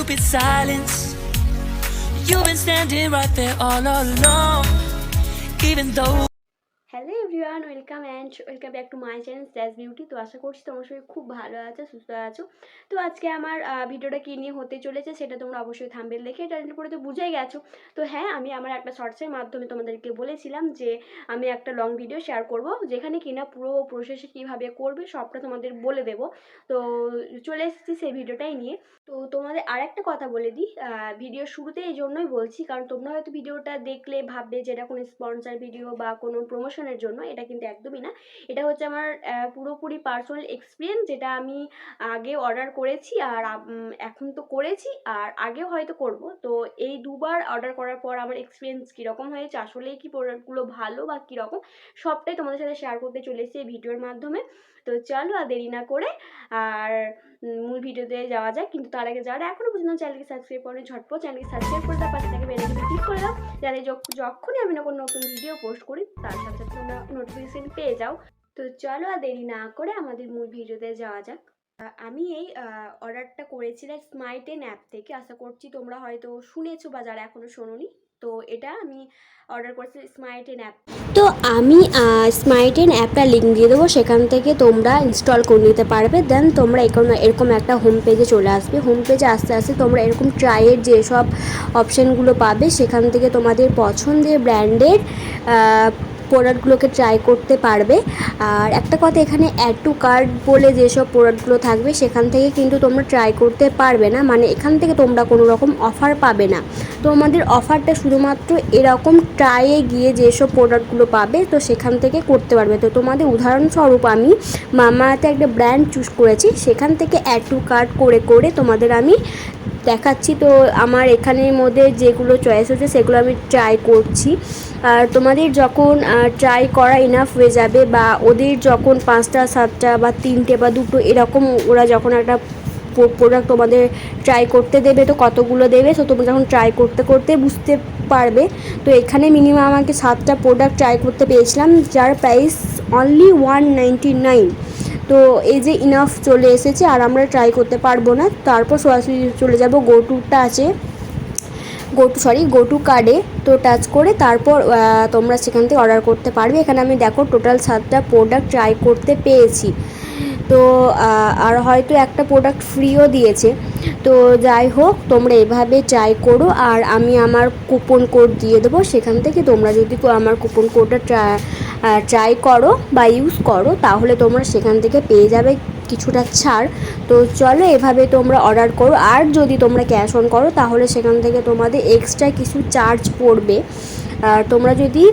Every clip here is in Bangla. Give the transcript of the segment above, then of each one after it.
stupid silence. You've been standing right there all along, even though. Hello everyone, welcome back to my channel Stas beauty. তো আশা করছি তোমার সবাই খুব ভালো আছো, সুস্থ আছো। তো আজকে আমার ভিডিওটা কী নিয়ে হতে চলেছে সেটা তোমরা অবশ্যই থাম্বনেল দেখে টাইটেল পড়ে তো বুঝেই গেছো। তো হ্যাঁ, আমি আমার একটা শর্টসের মাধ্যমে তোমাদেরকে বলেছিলাম যে আমি একটা লং ভিডিও শেয়ার করব, যেখানে কিনা পুরো প্রসেসে কীভাবে করবে সবটা তোমাদের বলে দেবো। তো চলে এসেছি সেই ভিডিওটাই নিয়ে। তো তোমাদের আর একটা কথা বলে দিই, ভিডিও শুরুতে এই জন্যই বলছি, কারণ তোমরা হয়তো ভিডিওটা দেখলে ভাববে যে এটা কোনো স্পন্সর ভিডিও বা কোনো প্রমোশনের জন্য। এটা কিন্তু একদমই না। এটা হচ্ছে আমার পুরোপুরি পার্সোনাল এক্সপিরিয়েন্স, যেটা আমি আগে অর্ডার করেছি আর এখন তো করেছি আর আগেও হয়তো করব। তো এই দুবার অর্ডার করার পর আমার এক্সপিরিয়েন্স কীরকম হয়েছে, আসলেই কি প্রোডাক্টগুলো ভালো বা কীরকম, সবটাই তোমাদের সাথে শেয়ার করতে চলে এসেছি এই ভিডিওর মাধ্যমে। তো চলো আর দেরি না করে আর মূল ভিডিওতে যাওয়া যায়। কিন্তু তার আগে যারা এখনো পর্যন্ত চ্যানেলকে সাবস্ক্রাইব করেনি, ঝটপট চ্যানেলকে সাবস্ক্রাইব করে দাও, পাশে থেকে বেল আইকনে ক্লিক করে দাও, যাতে যখনই আমি কোনো নতুন ভিডিও পোস্ট করি তার সাথে সাথে তোমরা নোটিফিকেশন পেয়ে যাও। তো চলো আর দেরি না করে আমাদের মূল ভিডিওতে যাওয়া যাক। আমি এই অর্ডারটা করেছিলাম স্মাইটেন অ্যাপ থেকে। আশা করছি তোমরা হয়তো শুনেছো বা যারা এখনো শোনোনি। তো এটা আমি অর্ডার করেছি স্মাইটেন অ্যাপ। তো আমি স্মাইটেন অ্যাপটা লিঙ্ক দিয়ে দেবো, সেখান থেকে তোমরা ইনস্টল করে নিতে পারবে। দেন তোমরা এরকম একটা হোম পেজে চলে আসবে। হোম পেজে আস্তে আস্তে তোমরা এরকম ট্রাইয়ের যেসব অপশানগুলো পাবে, সেখান থেকে তোমাদের পছন্দের ব্র্যান্ডের প্রোডাক্টগুলোকে ট্রাই করতে পারবে। আর একটা কথা, এখানে অ্যাড টু কার্ট বলে যেসব প্রোডাক্টগুলো থাকবে সেখান থেকে কিন্তু তোমরা ট্রাই করতে পারবে না, মানে এখান থেকে তোমরা কোনো রকম অফার পাবে না। তোমাদের অফারটা শুধুমাত্র এরকম ট্রাইয়ে গিয়ে যেসব প্রোডাক্টগুলো পাবে তো সেখান থেকে করতে পারবে। তো তোমাদের উদাহরণস্বরূপ আমি মামাআর্থে একটা ব্র্যান্ড চুজ করেছি, সেখান থেকে অ্যাড টু কার্ট করে করে তোমাদের আমি দেখাচ্ছি। তো আমার এখানের মধ্যে যেগুলো চয়েস হচ্ছে সেগুলো আমি ট্রাই করছি। আর তোমাদের যখন ট্রাই করা ইনাফ হয়ে যাবে, বা ওদের যখন 5টা 7টা বা 3টে বা 2টো এরকম ওরা যখন একটা প্রোডাক্ট তোমাদের ট্রাই করতে দেবে, তো কতগুলো দেবে, তো তোমরা যখন ট্রাই করতে করতে বুঝতে পারবে। তো এখানে মিনিমাম আমাকে 7টা প্রোডাক্ট ট্রাই করতে পেয়েছিলাম, যার প্রাইস অনলি 199। তো এই যে ইনাফ চলে এসেছে, আর আমরা ট্রাই করতে পারবো না। তারপর সরাসরি চলে যাব গোটুটা আছে, গো টু কার্ডে। তো টাচ করে তারপর তোমরা সেখান থেকে অর্ডার করতে পারবে। এখানে আমি দেখো টোটাল 7টা প্রোডাক্ট ট্রাই করতে পেয়েছি। তো আর হয়তো একটা প্রোডাক্ট ফ্রিও দিয়েছে। তো যাই হোক, তোমরা এভাবে ট্রাই করো। আর আমি আমার কুপন কোড দিয়ে দেবো, সেখান থেকে তোমরা যদি আমার কুপন কোডটা ট্রাই করো বা ইউজ করো, তাহলে তোমরা সেখান থেকে পেয়ে যাবে কিছুটা ছাড়। তো চলো এভাবে তোমরা অর্ডার করো। আর যদি তোমরা ক্যাশ অন করো তাহলে সেখান থেকে তোমাদের এক্সট্রা কিছু চার্জ পড়বে। আর তোমরা যদি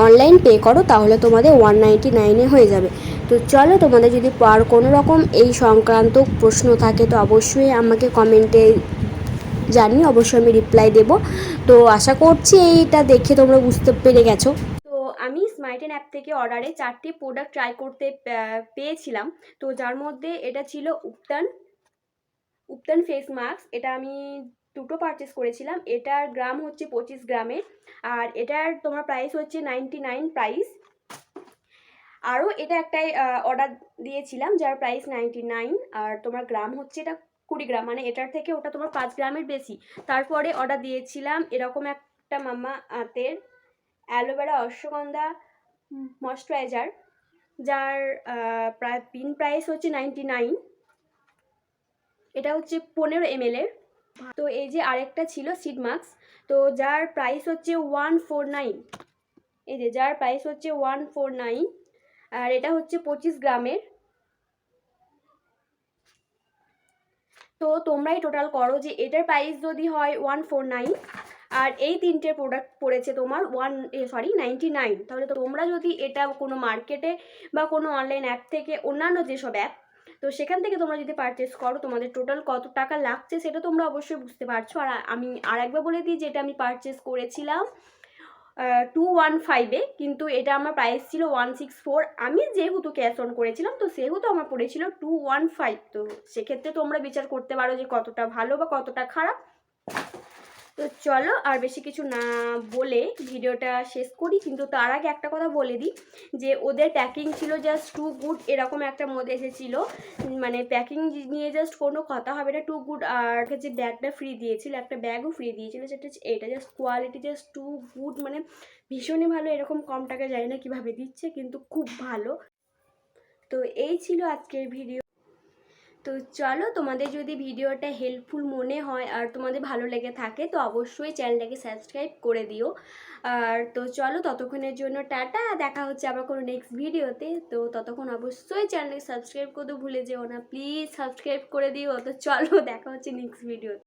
অনলাইন পে করো তাহলে তোমাদের 199-এ হয়ে যাবে। তো চলো, তোমাদের যদি আর কোনো রকম এই সংক্রান্ত প্রশ্ন থাকে তো অবশ্যই আমাকে কমেন্টে জানিয়ে অবশ্যই আমি রিপ্লাই দেব। তো আশা করছি এইটা দেখে তোমরা বুঝতে পেরে গেছো। তো আমি স্মাইটেন অ্যাপ থেকে অর্ডারে 4টি প্রোডাক্ট ট্রাই করতে পেয়েছিলাম। তো যার মধ্যে এটা ছিল উপটান ফেস মাস্ক। এটা আমি দুটো পারচেস করেছিলাম। এটার গ্রাম হচ্ছে 25 গ্রামের, আর এটার তোমার প্রাইস হচ্ছে 99 প্রাইস। আরও এটা একটাই অর্ডার দিয়েছিলাম, যার প্রাইস 99, আর তোমার গ্রাম হচ্ছে এটা 20 গ্রাম, মানে এটার থেকে ওটা তোমার 5 গ্রামের বেশি। তারপরে অর্ডার দিয়েছিলাম এরকম একটা মামাআর্থের অ্যালোভেরা অশ্বগন্ধা ময়শ্চারাইজার, যার পিন প্রাইস হচ্ছে 99। এটা হচ্ছে 15 ml এর। তো এই যে আরেকটা ছিল সিড মাস্ক, তো যার প্রাইস হচ্ছে 149। এই যে যার প্রাইস হচ্ছে 149, আর এটা হচ্ছে 25 গ্রামের। তো তোমরাই টোটাল করো যে এটার প্রাইস যদি হয় 149 আর এই তিনটে প্রোডাক্ট পড়েছে তোমার 99, তাহলে তোমরা যদি এটা কোনো মার্কেটে বা কোনো অনলাইন অ্যাপ থেকে, অন্যান্য যেসব অ্যাপ, তো সেখান থেকে তোমরা যদি পারচেস করো তোমাদের টোটাল কত টাকা লাগছে সেটা তোমরা অবশ্যই বুঝতে পারছো। আর আমি আরেকবার বলে দিই যে এটা আমি পারচেস করেছিলাম 215-এ, কিন্তু এটা আমার প্রাইস ছিল 164। আমি যেহেতু ক্যাশ অন করেছিলাম তো সেহেতু আমার পড়েছিল 215। তো সেক্ষেত্রে তোমরা বিচার করতে পারো যে কতটা ভালো বা কতটা খারাপ। তো চলো আর বেশি কিছু না বলে ভিডিওটা শেষ করি, কিন্তু তার আগে একটা কথা বলে দিই যে ওদের প্যাকিং ছিল জাস্ট টু গুড, এরকম একটা মধ্যে এসেছিলো, মানে প্যাকিং নিয়ে জাস্ট কোনো কথা হবে না, টু গুড। আর যে ব্যাগটা ফ্রি দিয়েছিল, একটা ব্যাগও ফ্রি দিয়েছিল, সেটা হচ্ছে এটা, just quality just too good, মানে ভীষণই ভালো। এরকম কম টাকা যায় না কীভাবে দিচ্ছে, কিন্তু খুব ভালো। তো এই ছিল আজকের ভিডিও। তো চলো, তোমাদের যদি ভিডিওটা হেল্পফুল মনে হয় আর তোমাদের ভালো লেগে থাকে তো অবশ্যই চ্যানেলটাকে সাবস্ক্রাইব করে দিও। আর তো চলো, ততক্ষণের জন্য টাটা, দেখা হচ্ছে আবার কোনো নেক্সট ভিডিওতে। তো ততক্ষণ অবশ্যই চ্যানেলটাকে সাবস্ক্রাইব করতে ভুলে যেও না, প্লিজ সাবস্ক্রাইব করে দিও। তো চলো, দেখা হচ্ছে নেক্সট ভিডিওতে।